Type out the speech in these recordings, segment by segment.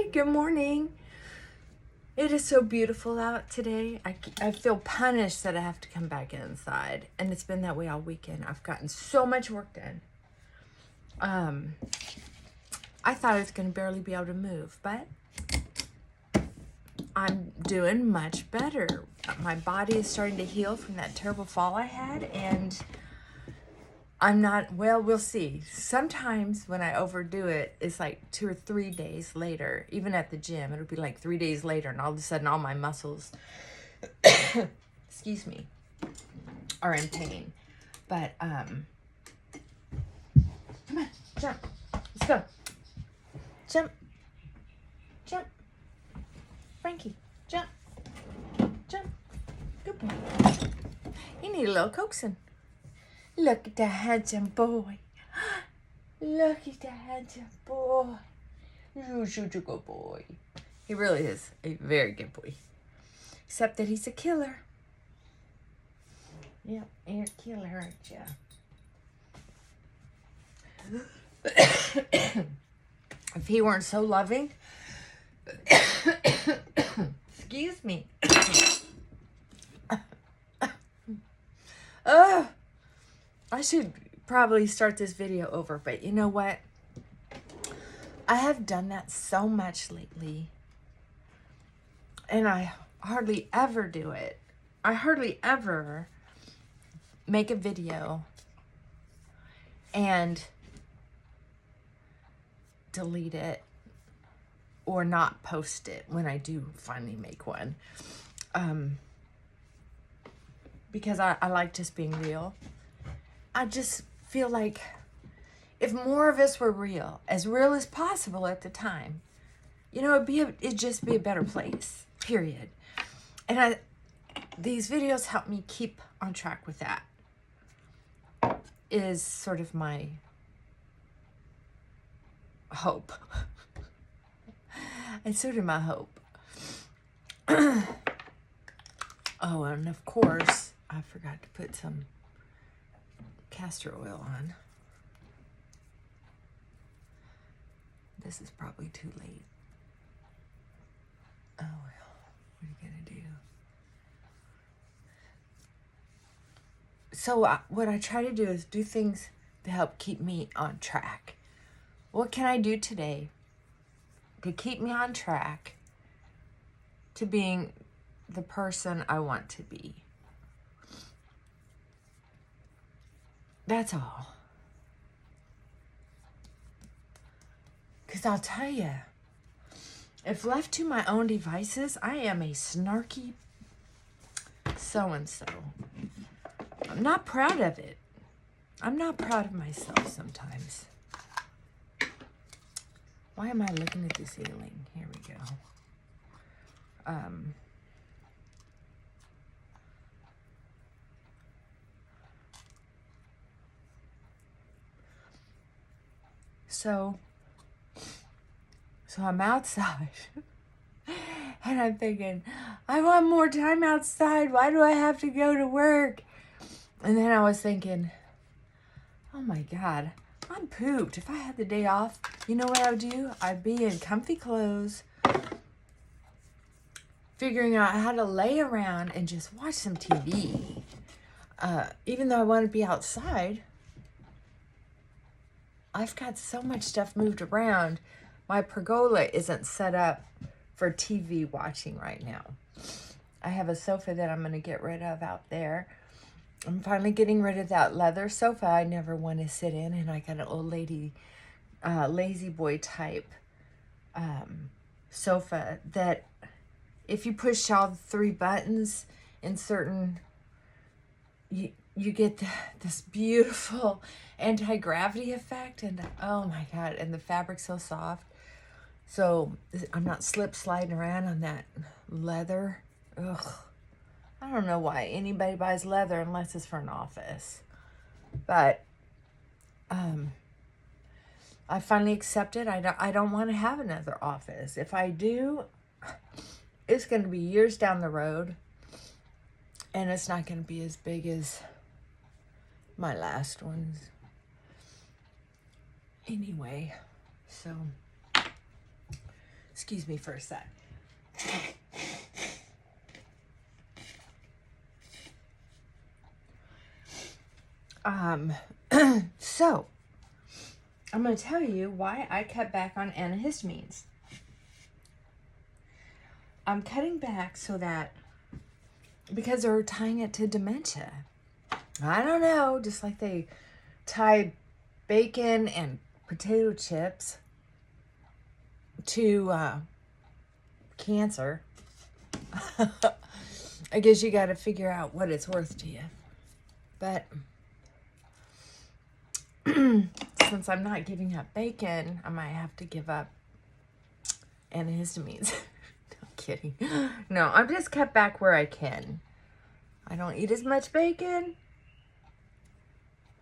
Hi, good morning. It is so beautiful out today. I feel punished that I have to come back inside, and it's been that way all weekend. I've gotten so much work done. I thought I was going to barely be able to move, but I'm doing much better. My body is starting to heal from that terrible fall I had, and I'm not, well, we'll see. Sometimes when I overdo it, it's like 2 or 3 days later, even at the gym, it'll be like 3 days later, and all of a sudden all my muscles, excuse me, are in pain. But, come on, jump. Let's go. Jump. Jump. Frankie, jump. Jump. Good boy. You need a little coaxing. Look at that handsome boy. Look at that handsome boy. You're such a good boy. He really is a very good boy. Except that he's a killer. Yep, you're a killer, aren't you? If he weren't so loving, excuse me. I should probably start this video over, but you know what? I have done that so much lately, and I hardly ever do it. I hardly ever make a video and delete it or not post it when I do finally make one. Because I like just being real. I just feel like if more of us were real as possible at the time, you know, it'd just be a better place, period. And these videos help me keep on track with that. Is sort of my hope. It's sort of my hope. Oh, and of course, I forgot to put some castor oil on. This is probably too late. Oh well, what are you gonna do? So what I try to do is do things to help keep me on track. What can I do today to keep me on track to being the person I want to be? That's all. Because I'll tell you, if left to my own devices, I am a snarky so-and-so. I'm not proud of it. I'm not proud of myself sometimes. Why am I looking at the ceiling? Here we go. So I'm outside. And I'm thinking, I want more time outside. Why do I have to go to work? And then I was thinking, oh my God, I'm pooped. If I had the day off, you know what I would do? I'd be in comfy clothes, figuring out how to lay around and just watch some TV. Even though I want to be outside, I've got so much stuff moved around. My pergola isn't set up for TV watching right now. I have a sofa that I'm going to get rid of out there. I'm finally getting rid of that leather sofa I never want to sit in, and I got an old lady, lazy boy type sofa that if you push all 3 buttons in certain, you get this beautiful anti-gravity effect, and oh my God, and the fabric's so soft. So I'm not sliding around on that leather. Ugh. I don't know why anybody buys leather unless it's for an office. But I finally accepted I don't want to have another office. If I do, it's going to be years down the road. And it's not going to be as big as my last ones. Anyway, Excuse me for a sec. So, I'm going to tell you why I cut back on antihistamines. I'm cutting back so that, because they're tying it to dementia. I don't know, just like they tied bacon and potato chips to cancer. I guess you got to figure out what it's worth to you. But since I'm not giving up bacon, I might have to give up antihistamines. No kidding. No, I'm just cut back where I can. I don't eat as much bacon.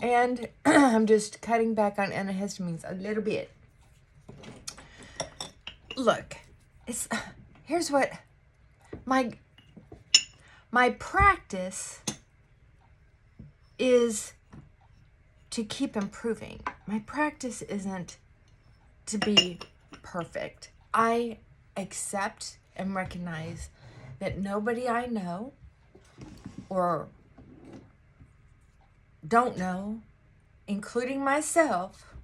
And I'm just cutting back on antihistamines a little bit. Look, here's what my practice is to keep improving. My practice isn't to be perfect. I accept and recognize that nobody I know or don't know, including myself,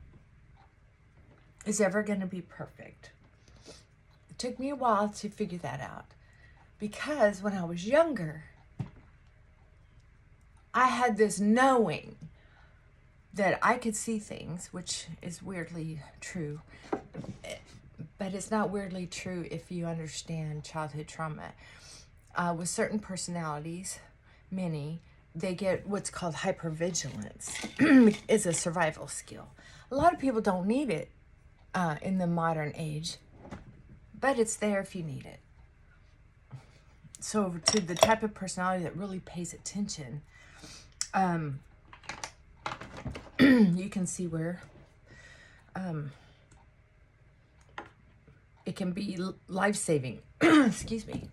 is ever going to be perfect. It took me a while to figure that out, because when I was younger, I had this knowing that I could see things, which is weirdly true, but it's not weirdly true if you understand childhood trauma. With certain personalities, many, they get what's called hypervigilance. It's a survival skill. A lot of people don't need it in the modern age, but it's there if you need it. So to the type of personality that really pays attention, you can see where it can be life-saving. Excuse me.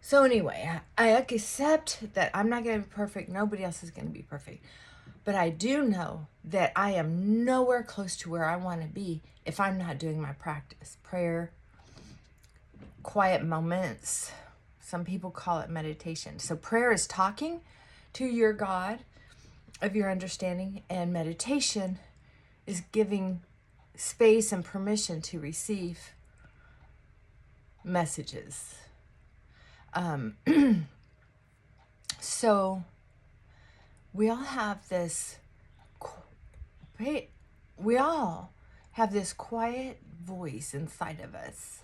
So anyway, I accept that I'm not going to be perfect. Nobody else is going to be perfect. But I do know that I am nowhere close to where I want to be if I'm not doing my practice. Prayer, quiet moments. Some people call it meditation. So prayer is talking to your God of your understanding, and meditation is giving space and permission to receive messages. So we all have this quiet voice inside of us,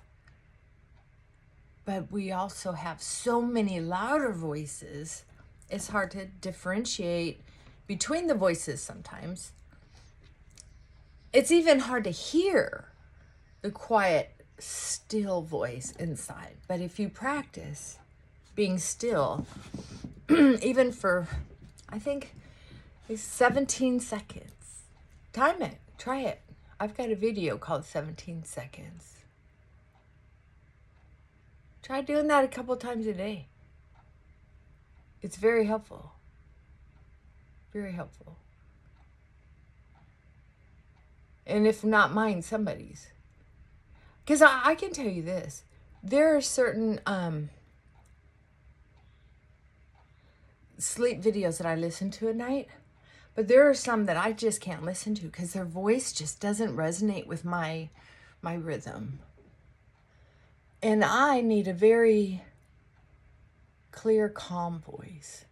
but we also have so many louder voices. It's hard to differentiate between the voices sometimes. It's even hard to hear the quiet, still voice inside. But if you practice being still, even for, I think, it's 17 seconds. Time it. Try it. I've got a video called 17 seconds. Try doing that a couple times a day. It's very helpful. Very helpful. And if not mine, somebody's. Because I can tell you this. There are certain sleep videos that I listen to at night. But there are some that I just can't listen to because their voice just doesn't resonate with my rhythm. And I need a very clear, calm voice.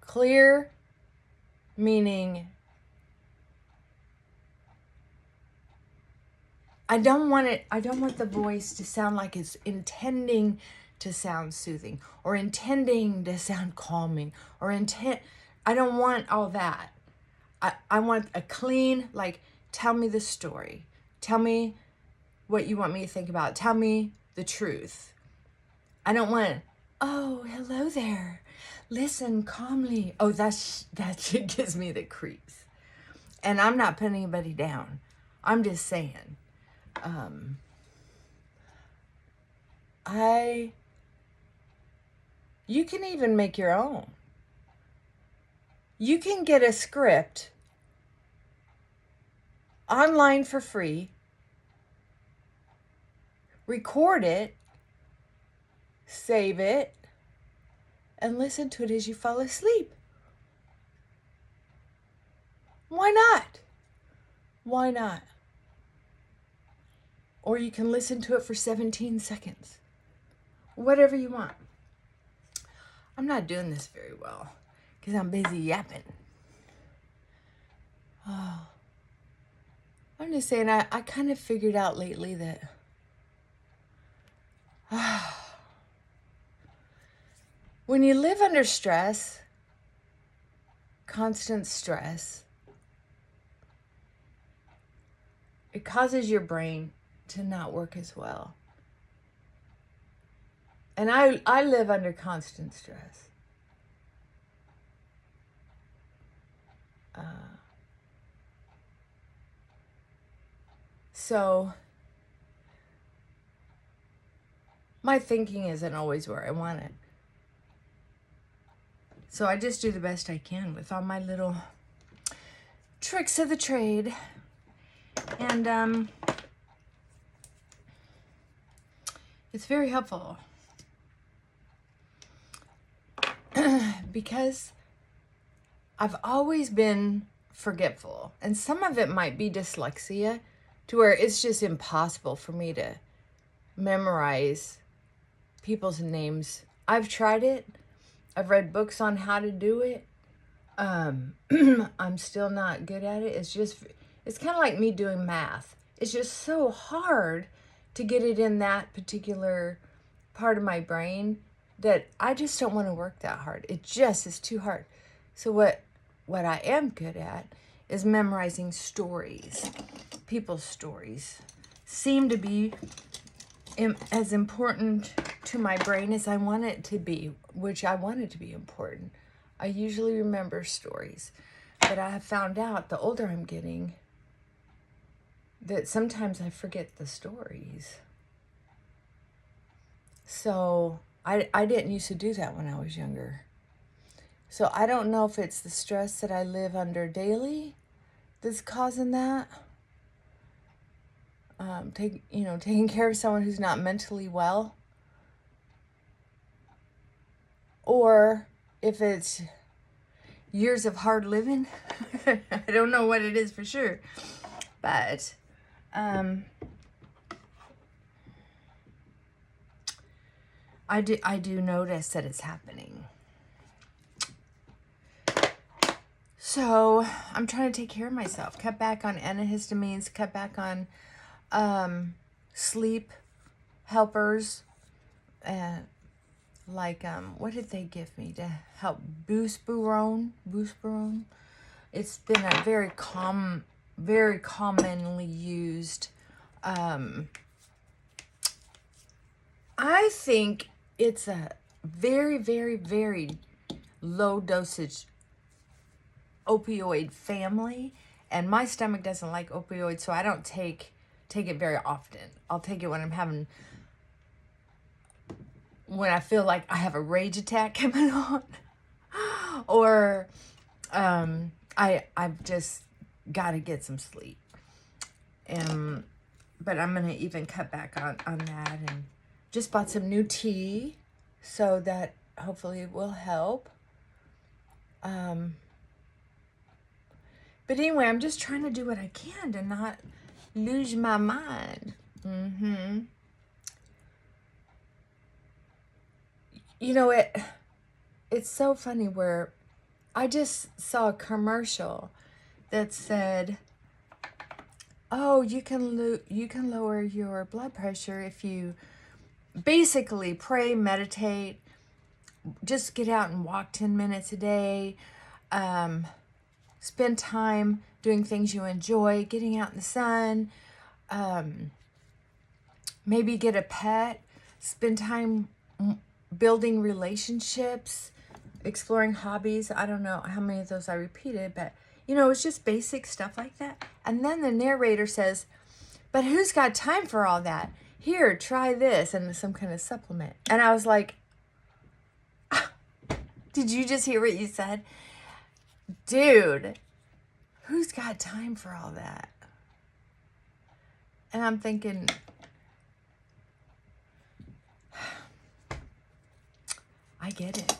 Clear meaning I don't want the voice to sound like it's intending to sound soothing or intending to sound calming or I don't want all that. I want a clean, like, tell me the story. Tell me what you want me to think about. Tell me the truth. I don't want, oh, hello there. Listen calmly. Oh, that shit gives me the creeps. And I'm not putting anybody down. I'm just saying. You can even make your own. You can get a script online for free record it, save it, and listen to it as you fall asleep. Why not? Why not? Or you can listen to it for 17 seconds. Whatever you want. I'm not doing this very well because I'm busy yapping. Oh. I'm just saying, I kind of figured out lately that when you live under stress, constant stress, it causes your brain to not work as well. And I live under constant stress. So my thinking isn't always where I want it. So I just do the best I can with all my little tricks of the trade. And it's very helpful. Because I've always been forgetful. And some of it might be dyslexia, to where it's just impossible for me to memorize people's names. I've tried it. I've read books on how to do it. I'm still not good at it. It's kind of like me doing math. It's just so hard to get it in that particular part of my brain that I just don't want to work that hard. It just is too hard. So what I am good at is memorizing stories. People's stories seem to be as important to my brain as I want it to be, which I want it to be important. I usually remember stories, but I have found out the older I'm getting that sometimes I forget the stories. So I didn't used to do that when I was younger. So I don't know if it's the stress that I live under daily that's causing that. Taking care of someone who's not mentally well. Or if it's years of hard living. I don't know what it is for sure. But I do notice that it's happening. So I'm trying to take care of myself. Cut back on antihistamines. Cut back on sleep helpers. What did they give me to help? Buspirone. It's been a very commonly used. I think it's a very, very, very low dosage opioid family, and my stomach doesn't like opioids, so I don't take it very often. I'll take it when I feel like I have a rage attack coming on, or I've just got to get some sleep. But I'm gonna even cut back on that, and just bought some new tea, so that hopefully it will help. But anyway, I'm just trying to do what I can to not lose my mind. You know, it's so funny where I just saw a commercial that said, oh, you can lower your blood pressure if you basically pray, meditate, just get out and walk 10 minutes a day, spend time doing things you enjoy, getting out in the sun, maybe get a pet, spend time building relationships, exploring hobbies. I don't know how many of those I repeated, but it's just basic stuff like that. And then the narrator says, but who's got time for all that? Here, try this, and some kind of supplement. And I was like, did you just hear what you said? Dude, who's got time for all that? And I'm thinking, I get it.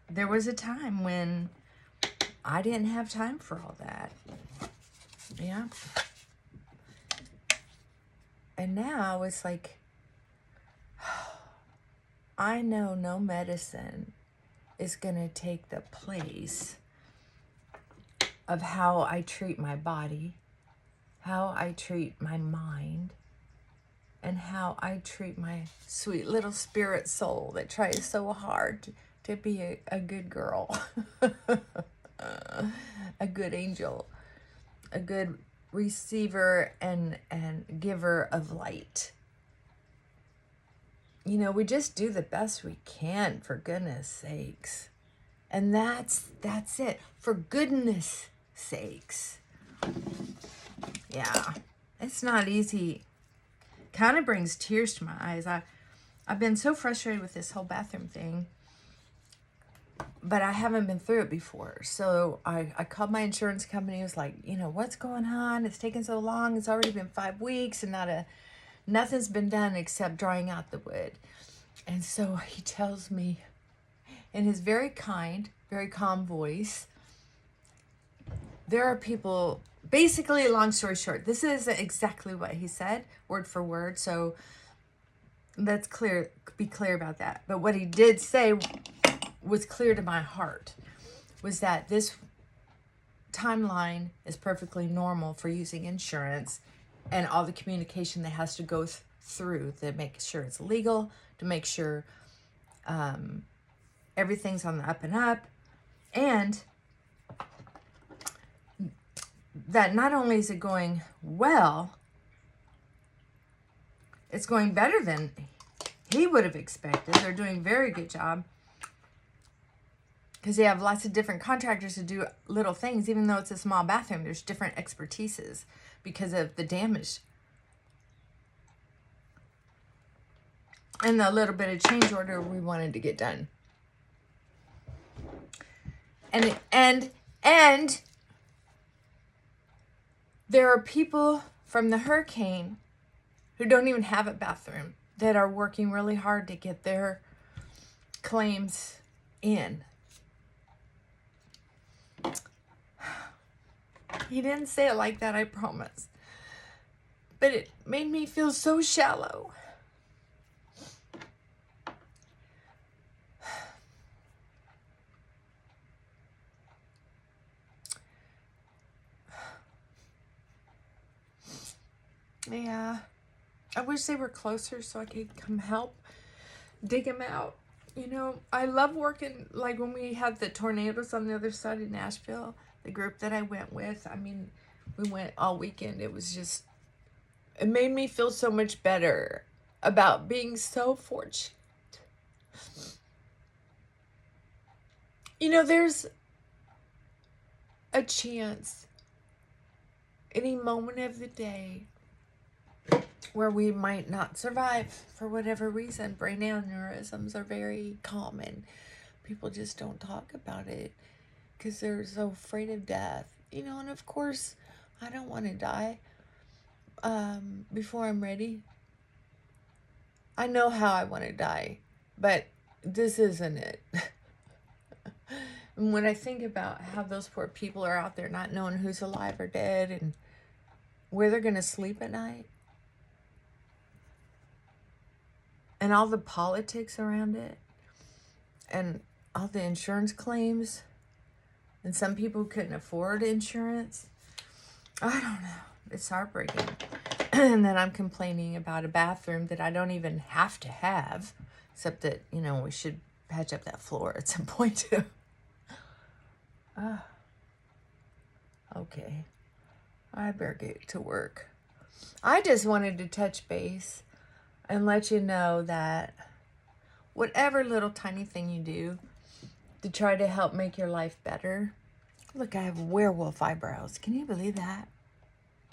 There was a time when I didn't have time for all that. Yeah. And now it's like, I know no medicine is going to take the place of how I treat my body, how I treat my mind, and how I treat my sweet little spirit soul that tries so hard to be a good girl, a good angel, a good receiver and giver of light. You know, we just do the best we can, for goodness sakes. And that's it. For goodness sakes. Yeah. It's not easy. Kind of brings tears to my eyes. I've been so frustrated with this whole bathroom thing. But I haven't been through it before. So I called my insurance company. It was like, you know, what's going on? It's taking so long. It's already been 5 weeks and nothing's been done except drying out the wood. And so he tells me in his very kind, very calm voice, there are people, basically, long story short, this is exactly what he said, word for word. So let's be clear about that. But what he did say was clear to my heart, was that this timeline is perfectly normal for using insurance and all the communication that has to go through to make sure it's legal, to make sure everything's on the up and up, and that not only is it going well, it's going better than he would have expected. They're doing a very good job because they have lots of different contractors to do little things. Even though it's a small bathroom, there's different expertises because of the damage and the little bit of change order we wanted to get done. And there are people from the hurricane who don't even have a bathroom that are working really hard to get their claims in. He didn't say it like that, I promise. But it made me feel so shallow. Yeah. I wish they were closer so I could come help dig them out. You know, I love working, like when we had the tornadoes on the other side of Nashville, the group that I went with, I mean, we went all weekend. It was just, it made me feel so much better about being so fortunate. You know, there's a chance any moment of the day where we might not survive for whatever reason. Brain aneurysms are very common. People just don't talk about it because they're so afraid of death. You know, and of course, I don't want to die before I'm ready. I know how I want to die, but this isn't it. And when I think about how those poor people are out there not knowing who's alive or dead and where they're going to sleep at night, and all the politics around it, and all the insurance claims, and some people couldn't afford insurance. I don't know. It's heartbreaking. And then I'm complaining about a bathroom that I don't even have to have, except that, you know, we should patch up that floor at some point too. Okay. I better get to work. I just wanted to touch base and let you know that whatever little tiny thing you do to try to help make your life better. Look, I have werewolf eyebrows. Can you believe that?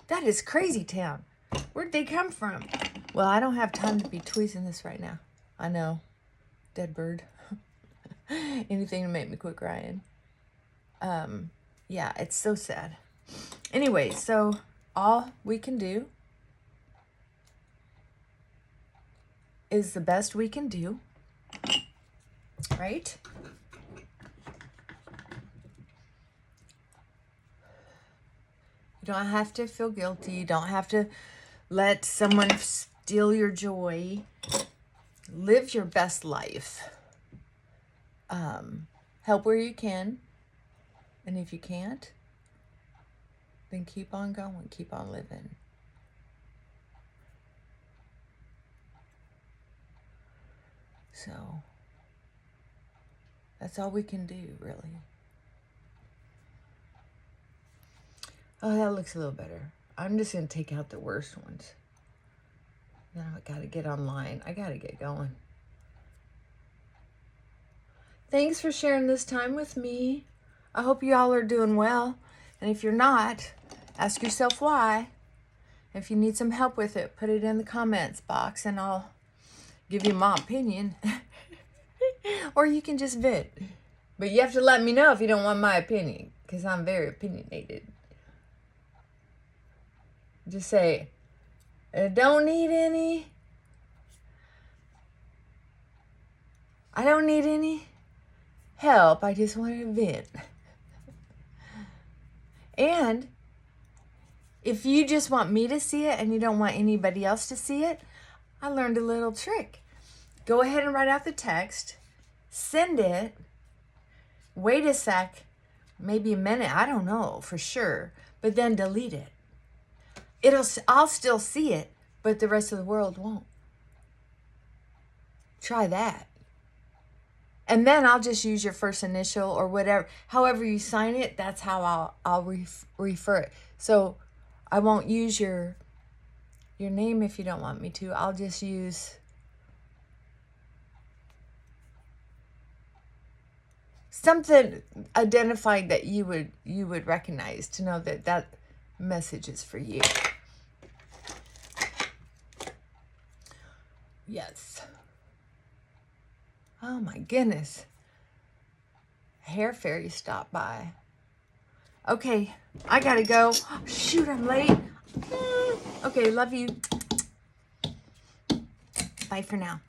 That is crazy town. Where'd they come from? Well, I don't have time to be tweezing this right now. I know. Dead bird. Anything to make me quit crying. Yeah, it's so sad. Anyway, so all we can do is the best we can do. Right? You don't have to feel guilty. You don't have to let someone steal your joy. Live your best life. Help where you can. And if you can't, then keep on going. Keep on living. So, that's all we can do, really. Oh, that looks a little better. I'm just going to take out the worst ones. Now I got to get online. I got to get going. Thanks for sharing this time with me. I hope you all are doing well. And if you're not, ask yourself why. If you need some help with it, put it in the comments box and I'll give you my opinion. Or you can just vent. But you have to let me know if you don't want my opinion, because I'm very opinionated. Just say, I don't need any. I don't need any help. I just want to vent. And if you just want me to see it and you don't want anybody else to see it, I learned a little trick. Go ahead and write out the text, send it, wait a sec, maybe a minute, I don't know for sure, but then delete it. I'll still see it, but the rest of the world won't. Try that. And then I'll just use your first initial or whatever. However you sign it, that's how I'll refer it. So I won't use your name if you don't want me to. I'll just use something identified that you would recognize to know that that message is for you. Yes. Oh my goodness. Hair fairy stopped by. Okay, I gotta go. Shoot, I'm late. Okay, love you. Bye for now.